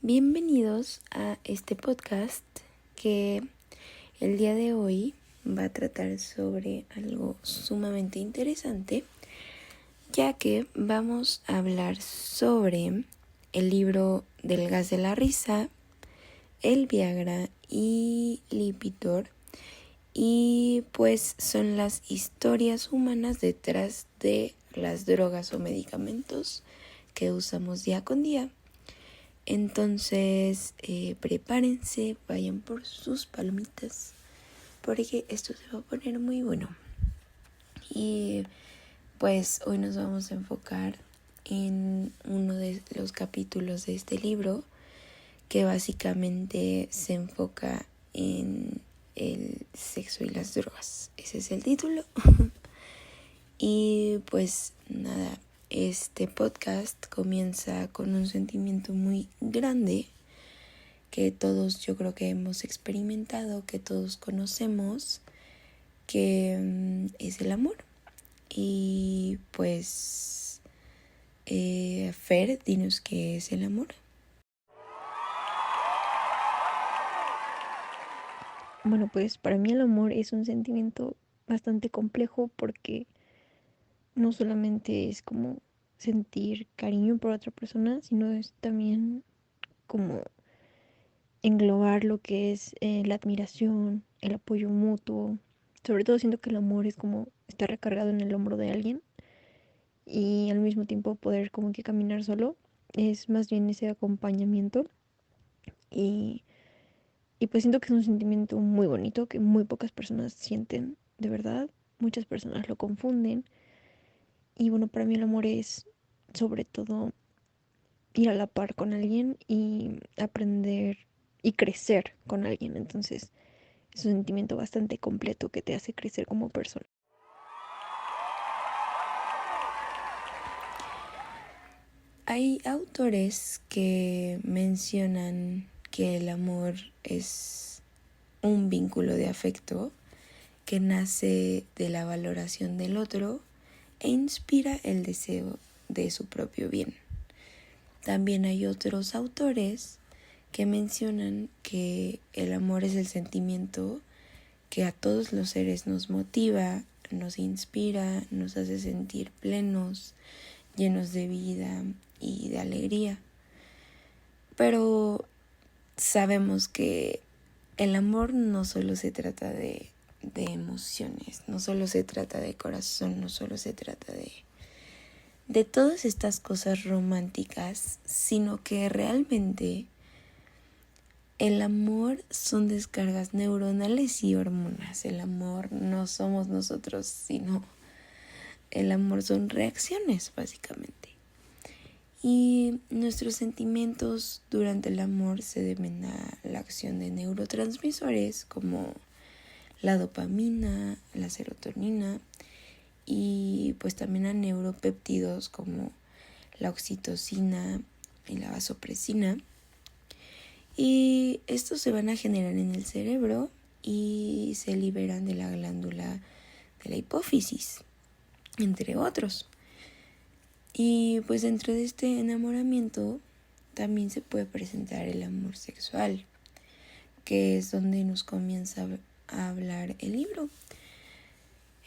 Bienvenidos a este podcast que el día de hoy va a tratar sobre algo sumamente interesante, ya que vamos a hablar sobre el libro del gas de la risa, el Viagra y Lipitor, y pues son las historias humanas detrás de las drogas o medicamentos que usamos día con día. Entonces, prepárense, vayan por sus palomitas, porque esto se va a poner muy bueno. Y pues hoy nos vamos a enfocar en uno de los capítulos de este libro, que básicamente se enfoca en el sexo y las drogas. Ese es el título. Y pues nada, este podcast comienza con un sentimiento muy grande que todos yo creo que hemos experimentado, que todos conocemos, que es el amor. Y pues, Fer, dinos qué es el amor. Bueno, pues para mí el amor es un sentimiento bastante complejo porque no solamente es como sentir cariño por otra persona, sino es también como englobar lo que es la admiración, el apoyo mutuo. Sobre todo siento que el amor es como estar recargado en el hombro de alguien y al mismo tiempo poder como que caminar solo. Es más bien ese acompañamiento y, y pues siento que es un sentimiento muy bonito que muy pocas personas sienten de verdad. Muchas personas lo confunden. Y bueno, para mí el amor es sobre todo ir a la par con alguien y aprender y crecer con alguien. Entonces es un sentimiento bastante completo que te hace crecer como persona. Hay autores que mencionan que el amor es un vínculo de afecto que nace de la valoración del otro e inspira el deseo de su propio bien. También hay otros autores que mencionan que el amor es el sentimiento que a todos los seres nos motiva, nos inspira, nos hace sentir plenos, llenos de vida y de alegría. Pero sabemos que el amor no solo se trata de emociones, no solo se trata de corazón, no solo se trata de todas estas cosas románticas, sino que realmente el amor son descargas neuronales y hormonas. El amor no somos nosotros, sino el amor son reacciones, básicamente. Y nuestros sentimientos durante el amor se deben a la acción de neurotransmisores como la dopamina, la serotonina y pues también a neuropéptidos como la oxitocina y la vasopresina. Y estos se van a generar en el cerebro y se liberan de la glándula de la hipófisis, entre otros. Y pues dentro de este enamoramiento también se puede presentar el amor sexual, que es donde nos comienza a hablar el libro,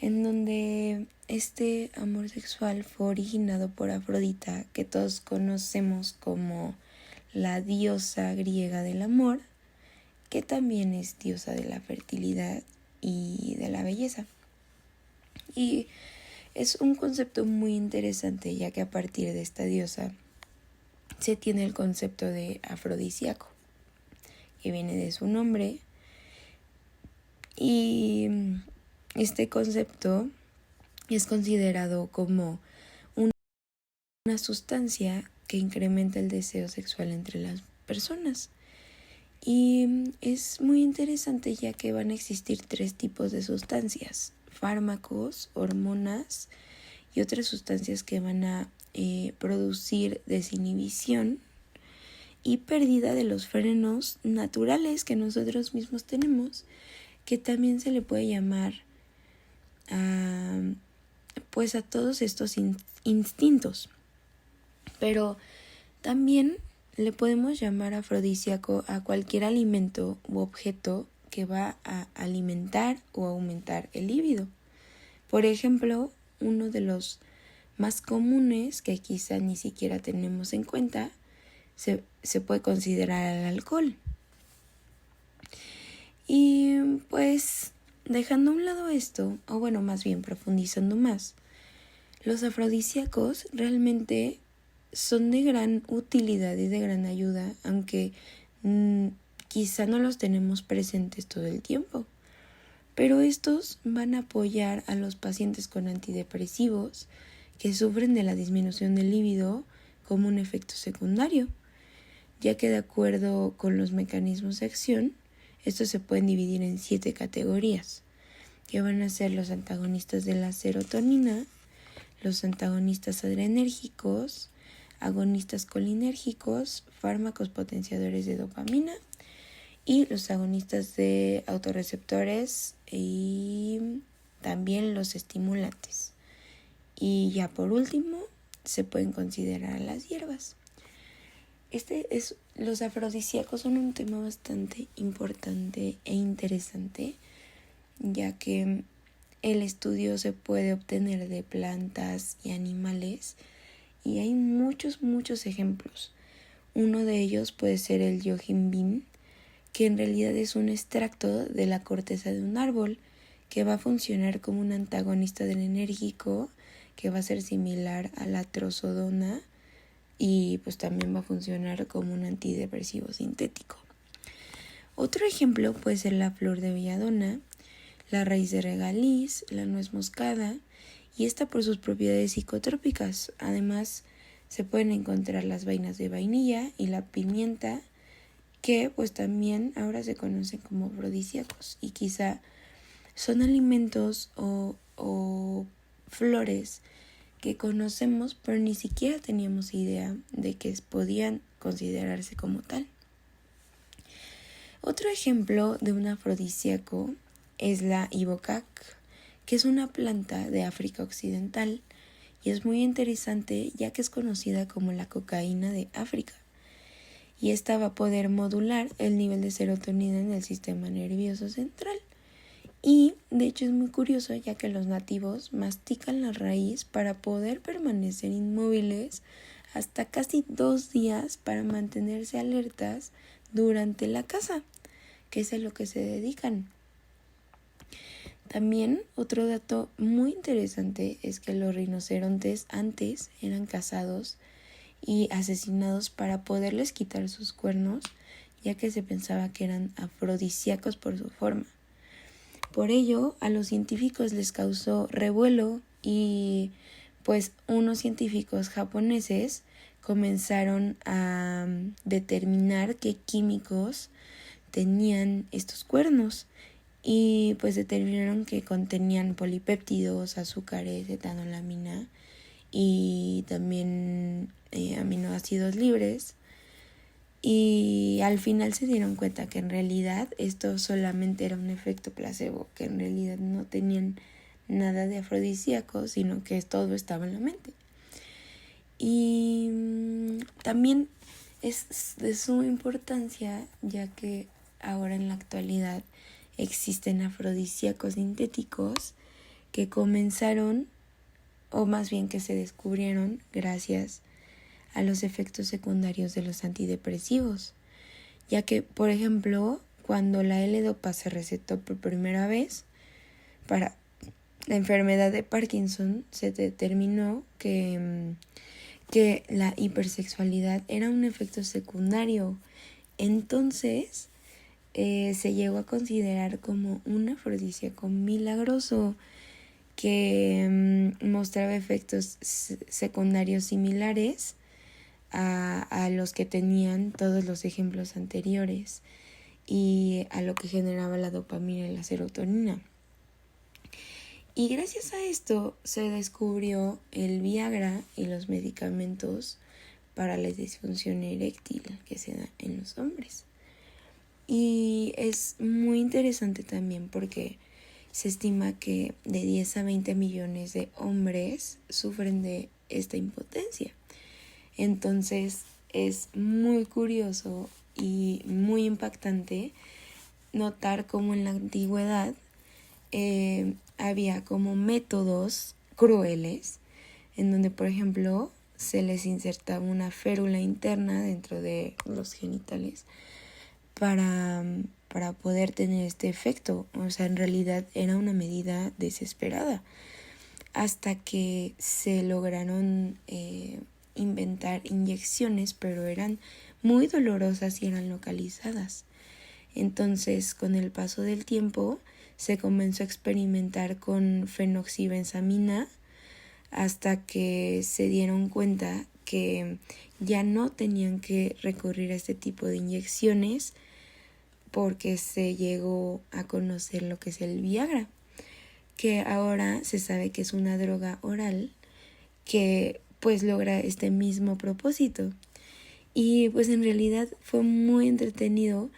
en donde este amor sexual fue originado por Afrodita, que todos conocemos como la diosa griega del amor, que también es diosa de la fertilidad y de la belleza. Y es un concepto muy interesante, ya que a partir de esta diosa se tiene el concepto de afrodisíaco, que viene de su nombre. Y este concepto es considerado como una sustancia que incrementa el deseo sexual entre las personas. Y es muy interesante, ya que van a existir 3 tipos de sustancias: fármacos, hormonas y otras sustancias que van a producir desinhibición y pérdida de los frenos naturales que nosotros mismos tenemos, que también se le puede llamar pues a todos estos instintos. Pero también le podemos llamar afrodisíaco a cualquier alimento u objeto que va a alimentar o aumentar el líbido. Por ejemplo, uno de los más comunes que quizá ni siquiera tenemos en cuenta se puede considerar el alcohol. Y pues dejando a un lado esto, o bueno, más bien profundizando más, los afrodisíacos realmente son de gran utilidad y de gran ayuda, aunque quizá no los tenemos presentes todo el tiempo. Pero estos van a apoyar a los pacientes con antidepresivos que sufren de la disminución del líbido como un efecto secundario, ya que de acuerdo con los mecanismos de acción, estos se pueden dividir en 7 categorías, que van a ser los antagonistas de la serotonina, los antagonistas adrenérgicos, agonistas colinérgicos, fármacos potenciadores de dopamina y los agonistas de autorreceptores y también los estimulantes. Y ya por último, se pueden considerar las hierbas. Los afrodisíacos son un tema bastante importante e interesante, ya que el estudio se puede obtener de plantas y animales y hay muchos ejemplos. Uno de ellos puede ser el yohimbín, que en realidad es un extracto de la corteza de un árbol que va a funcionar como un antagonista del enérgico, que va a ser similar a la trazodona y pues también va a funcionar como un antidepresivo sintético. Otro ejemplo puede ser la flor de belladona, la raíz de regaliz, la nuez moscada, y esta por sus propiedades psicotrópicas. Además, se pueden encontrar las vainas de vainilla y la pimienta, que pues también ahora se conocen como afrodisíacos y quizá son alimentos o flores que conocemos pero ni siquiera teníamos idea de que podían considerarse como tal. Otro ejemplo de un afrodisíaco es la ibogac, que es una planta de África Occidental y es muy interesante ya que es conocida como la cocaína de África. Y esta va a poder modular el nivel de serotonina en el sistema nervioso central. Y de hecho es muy curioso ya que los nativos mastican la raíz para poder permanecer inmóviles hasta casi 2 días para mantenerse alertas durante la caza, que es a lo que se dedican. También otro dato muy interesante es que los rinocerontes antes eran cazados y asesinados para poderles quitar sus cuernos, ya que se pensaba que eran afrodisíacos por su forma. Por ello, a los científicos les causó revuelo y pues unos científicos japoneses comenzaron a determinar qué químicos tenían estos cuernos y pues determinaron que contenían polipéptidos, azúcares, etanolamina y también aminoácidos libres, y al final se dieron cuenta que en realidad esto solamente era un efecto placebo, que en realidad no tenían nada de afrodisíaco, sino que todo estaba en la mente. Y también es de suma importancia ya que ahora en la actualidad existen afrodisíacos sintéticos que comenzaron, o más bien que se descubrieron gracias a los efectos secundarios de los antidepresivos, ya que, por ejemplo, cuando la L-Dopa se recetó por primera vez para la enfermedad de Parkinson, se determinó que la hipersexualidad era un efecto secundario. Entonces, se llegó a considerar como un afrodisíaco milagroso que mostraba efectos secundarios similares a los que tenían todos los ejemplos anteriores y a lo que generaba la dopamina y la serotonina. Y gracias a esto se descubrió el Viagra y los medicamentos para la disfunción eréctil que se da en los hombres. Y es muy interesante también porque se estima que de 10 a 20 millones de hombres sufren de esta impotencia. Entonces, es muy curioso y muy impactante notar cómo en la antigüedad había como métodos crueles en donde, por ejemplo, se les insertaba una férula interna dentro de los genitales para poder tener este efecto. O sea, en realidad era una medida desesperada hasta que se lograron inventar inyecciones, pero eran muy dolorosas y eran localizadas. Entonces, con el paso del tiempo, se comenzó a experimentar con fenoxibenzamina hasta que se dieron cuenta que ya no tenían que recurrir a este tipo de inyecciones porque se llegó a conocer lo que es el Viagra, que ahora se sabe que es una droga oral que pues logra este mismo propósito. Y pues en realidad fue muy entretenido,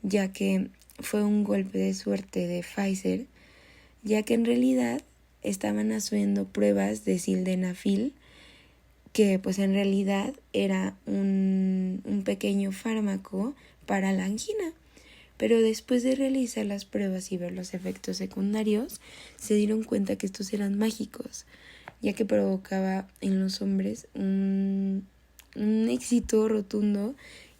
ya que fue un golpe de suerte de Pfizer, ya que en realidad estaban haciendo pruebas de sildenafil, que pues en realidad era un pequeño fármaco para la angina. Pero después de realizar las pruebas y ver los efectos secundarios, se dieron cuenta que estos eran mágicos, ya que provocaba en los hombres un éxito rotundo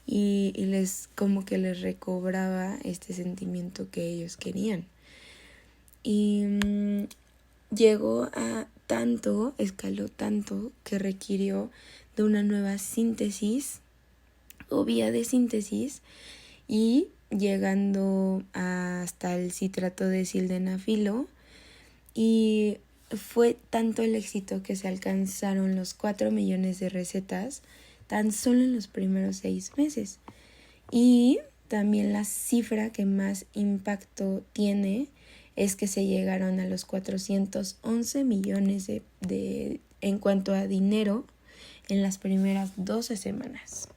y les como que les recobraba este sentimiento que ellos querían. Y llegó a tanto, escaló tanto, que requirió de una nueva síntesis o vía de síntesis, y llegando hasta el citrato de sildenafilo, y fue tanto el éxito que se alcanzaron los 4 millones de recetas tan solo en los primeros 6 meses. Y también la cifra que más impacto tiene es que se llegaron a los 411 millones de en cuanto a dinero en las primeras 12 semanas.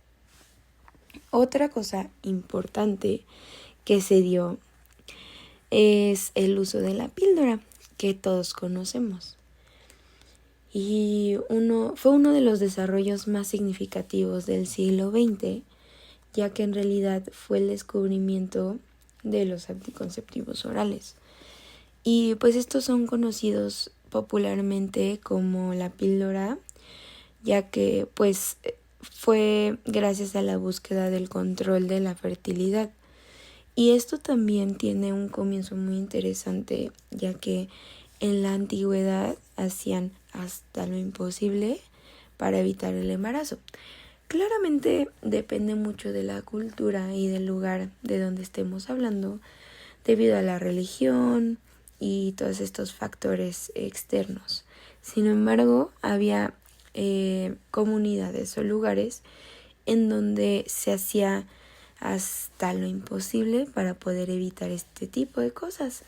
Otra cosa importante que se dio es el uso de la píldora, que todos conocemos. Y fue uno de los desarrollos más significativos del siglo XX, ya que en realidad fue el descubrimiento de los anticonceptivos orales. Y pues estos son conocidos popularmente como la píldora, ya que pues fue gracias a la búsqueda del control de la fertilidad. Y esto también tiene un comienzo muy interesante, ya que en la antigüedad hacían hasta lo imposible para evitar el embarazo. Claramente depende mucho de la cultura y del lugar de donde estemos hablando, debido a la religión y todos estos factores externos. Sin embargo, había comunidades o lugares en donde se hacía hasta lo imposible para poder evitar este tipo de cosas.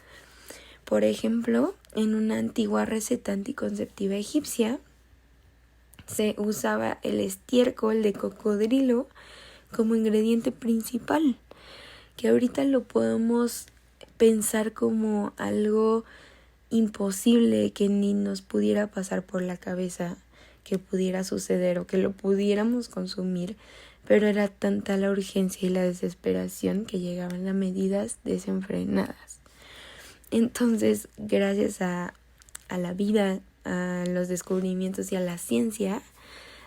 Por ejemplo, en una antigua receta anticonceptiva egipcia se usaba el estiércol de cocodrilo como ingrediente principal, que ahorita lo podemos pensar como algo imposible, que ni nos pudiera pasar por la cabeza que pudiera suceder o que lo pudiéramos consumir, pero era tanta la urgencia y la desesperación que llegaban a medidas desenfrenadas. Entonces, gracias a la vida, a los descubrimientos y a la ciencia,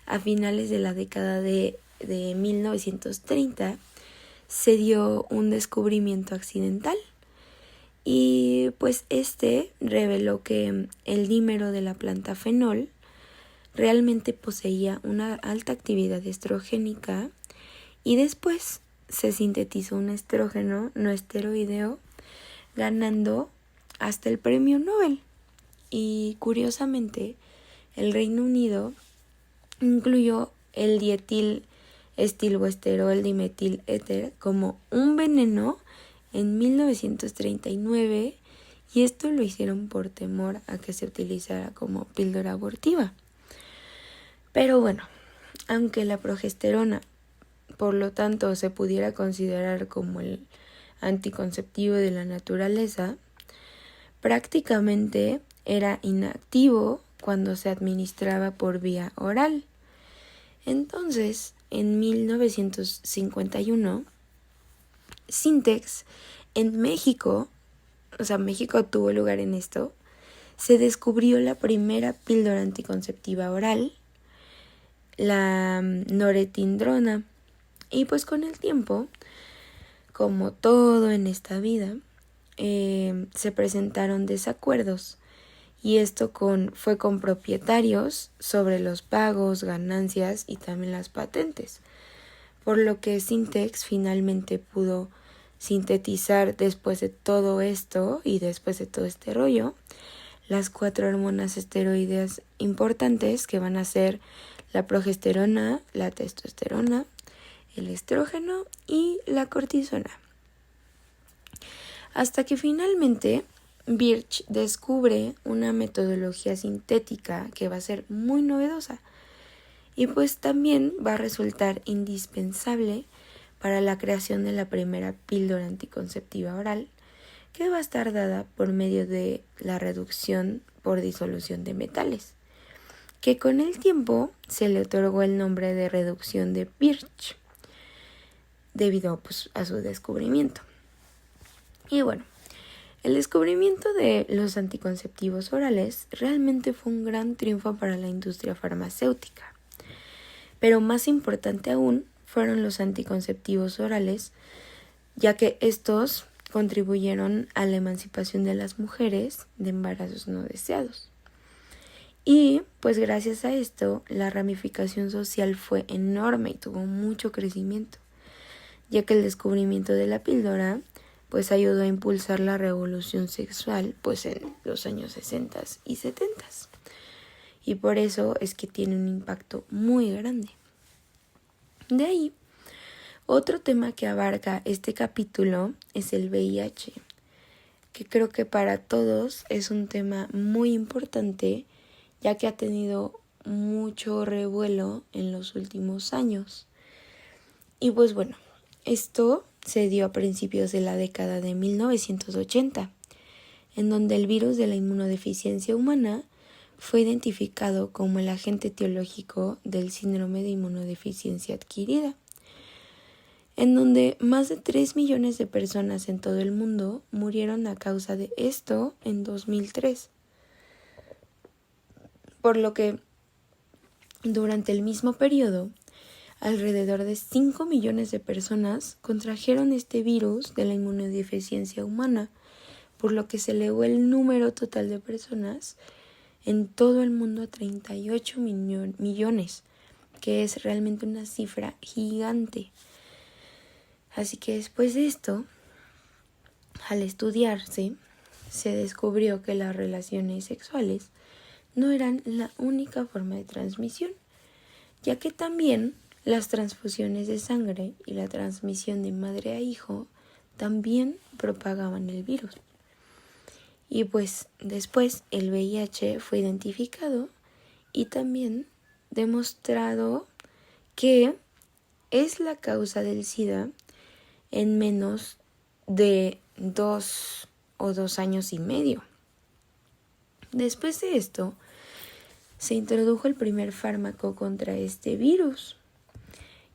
a finales de la década de 1930 se dio un descubrimiento accidental, y pues este reveló que el dímero de la planta fenol realmente poseía una alta actividad estrogénica, y después se sintetizó un estrógeno no esteroideo, ganando hasta el premio Nobel. Y curiosamente, el Reino Unido incluyó el dietil estilboesterol dimetil éter como un veneno en 1939, y esto lo hicieron por temor a que se utilizara como píldora abortiva. Pero bueno, aunque la progesterona, por lo tanto, se pudiera considerar como el anticonceptivo de la naturaleza, prácticamente era inactivo cuando se administraba por vía oral. Entonces, en 1951, Sintex en México, o sea, México tuvo lugar en esto, se descubrió la primera píldora anticonceptiva oral, la noretindrona. Y pues con el tiempo, como todo en esta vida, se presentaron desacuerdos. Y esto fue con propietarios sobre los pagos, ganancias y también las patentes. Por lo que Sintex finalmente pudo sintetizar después de todo esto y después de todo este rollo, las 4 hormonas esteroideas importantes que van a ser la progesterona, la testosterona, el estrógeno y la cortisona. Hasta que finalmente Birch descubre una metodología sintética que va a ser muy novedosa y pues también va a resultar indispensable para la creación de la primera píldora anticonceptiva oral, que va a estar dada por medio de la reducción por disolución de metales, que con el tiempo se le otorgó el nombre de reducción de Birch, debido pues, a su descubrimiento. Y bueno, el descubrimiento de los anticonceptivos orales realmente fue un gran triunfo para la industria farmacéutica. Pero más importante aún fueron los anticonceptivos orales, ya que estos contribuyeron a la emancipación de las mujeres de embarazos no deseados. Y pues gracias a esto, la ramificación social fue enorme y tuvo mucho crecimiento, ya que el descubrimiento de la píldora pues ayudó a impulsar la revolución sexual pues en los años 60 y 70. Y por eso es que tiene un impacto muy grande. De ahí, otro tema que abarca este capítulo es el VIH, que creo que para todos es un tema muy importante, ya que ha tenido mucho revuelo en los últimos años. Y pues bueno, esto se dio a principios de la década de 1980, en donde el virus de la inmunodeficiencia humana fue identificado como el agente etiológico del síndrome de inmunodeficiencia adquirida, en donde más de 3 millones de personas en todo el mundo murieron a causa de esto en 2003. Por lo que durante el mismo periodo, alrededor de 5 millones de personas contrajeron este virus de la inmunodeficiencia humana, por lo que se elevó el número total de personas en todo el mundo a 38 millones, que es realmente una cifra gigante. Así que después de esto, al estudiarse, se descubrió que las relaciones sexuales no eran la única forma de transmisión, ya que también las transfusiones de sangre y la transmisión de madre a hijo también propagaban el virus. Y pues después el VIH fue identificado y también demostrado que es la causa del SIDA en menos de 2 o 2 años y medio. Después de esto, se introdujo el primer fármaco contra este virus.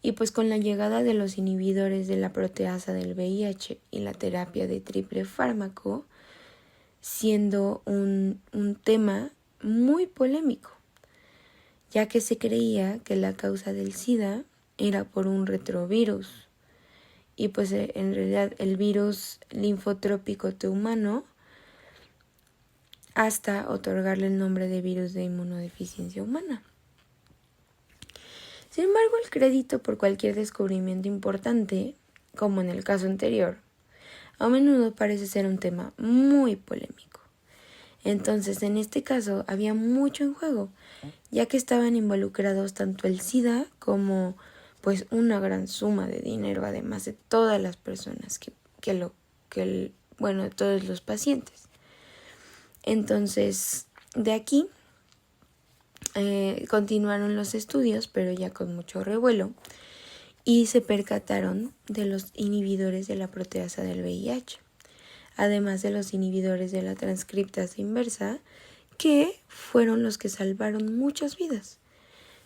Y pues con la llegada de los inhibidores de la proteasa del VIH y la terapia de triple fármaco, siendo un tema muy polémico, ya que se creía que la causa del SIDA era por un retrovirus. Y pues en realidad el virus linfotrópico T humano, hasta otorgarle el nombre de virus de inmunodeficiencia humana. Sin embargo, el crédito por cualquier descubrimiento importante, como en el caso anterior, a menudo parece ser un tema muy polémico. Entonces, en este caso, había mucho en juego, ya que estaban involucrados tanto el SIDA como pues una gran suma de dinero, además de todas las personas de todos los pacientes. Entonces, de aquí continuaron los estudios, pero ya con mucho revuelo, y se percataron de los inhibidores de la proteasa del VIH, además de los inhibidores de la transcriptasa inversa, que fueron los que salvaron muchas vidas.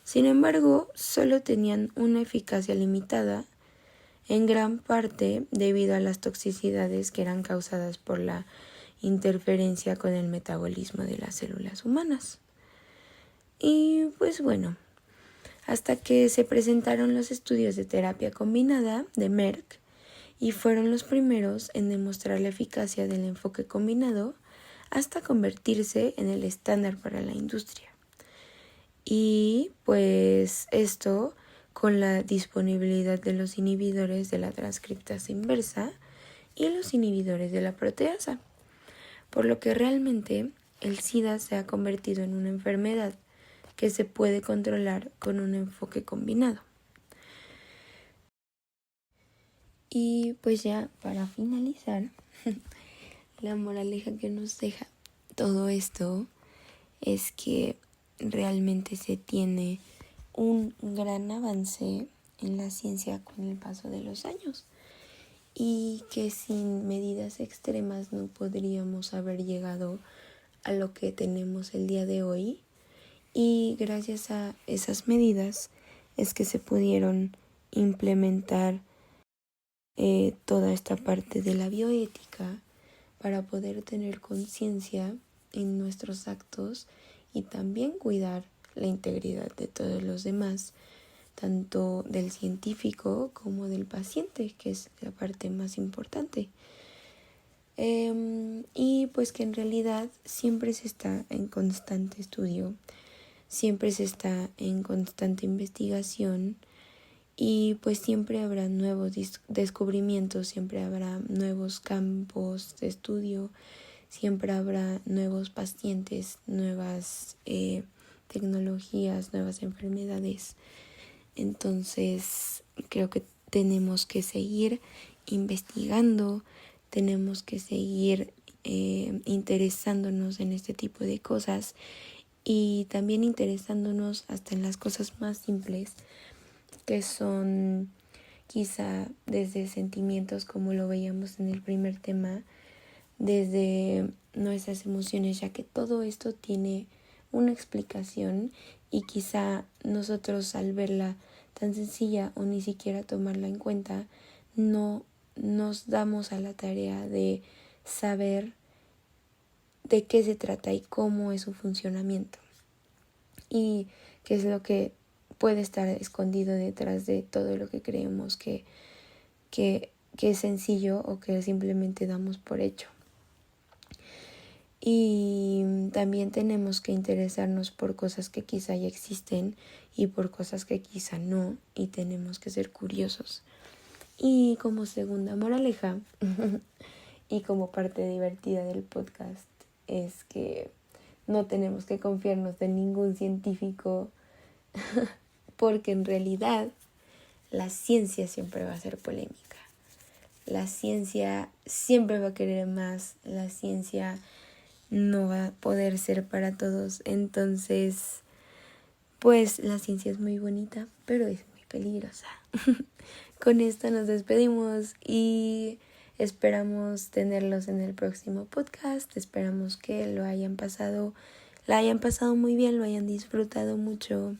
Sin embargo, solo tenían una eficacia limitada, en gran parte debido a las toxicidades que eran causadas por la interferencia con el metabolismo de las células humanas. Y pues bueno, hasta que se presentaron los estudios de terapia combinada de Merck y fueron los primeros en demostrar la eficacia del enfoque combinado hasta convertirse en el estándar para la industria. Y pues esto con la disponibilidad de los inhibidores de la transcriptasa inversa y los inhibidores de la proteasa, por lo que realmente el SIDA se ha convertido en una enfermedad que se puede controlar con un enfoque combinado. Y pues ya para finalizar, la moraleja que nos deja todo esto es que realmente se tiene un gran avance en la ciencia con el paso de los años y que sin medidas extremas no podríamos haber llegado a lo que tenemos el día de hoy, y gracias a esas medidas es que se pudieron implementar toda esta parte de la bioética para poder tener conciencia en nuestros actos y también cuidar la integridad de todos los demás, tanto del científico como del paciente, que es la parte más importante. Y pues que en realidad siempre se está en constante estudio, siempre se está en constante investigación, y pues siempre habrá nuevos descubrimientos, siempre habrá nuevos campos de estudio, siempre habrá nuevos pacientes, nuevas tecnologías, nuevas enfermedades. Entonces creo que tenemos que seguir investigando, tenemos que seguir interesándonos en este tipo de cosas y también interesándonos hasta en las cosas más simples, que son quizá desde sentimientos, como lo veíamos en el primer tema, desde nuestras emociones, ya que todo esto tiene una explicación y quizá nosotros al verla tan sencilla o ni siquiera tomarla en cuenta, no nos damos a la tarea de saber de qué se trata y cómo es su funcionamiento y qué es lo que puede estar escondido detrás de todo lo que creemos que es sencillo o que simplemente damos por hecho. Y también tenemos que interesarnos por cosas que quizá ya existen y por cosas que quizá no, y tenemos que ser curiosos. Y como segunda moraleja y como parte divertida del podcast es que no tenemos que confiarnos de ningún científico porque en realidad la ciencia siempre va a ser polémica. La ciencia siempre va a querer más, la ciencia no va a poder ser para todos. Entonces, pues la ciencia es muy bonita, pero es muy peligrosa. Con esto nos despedimos y esperamos tenerlos en el próximo podcast. Esperamos que la hayan pasado muy bien, lo hayan disfrutado mucho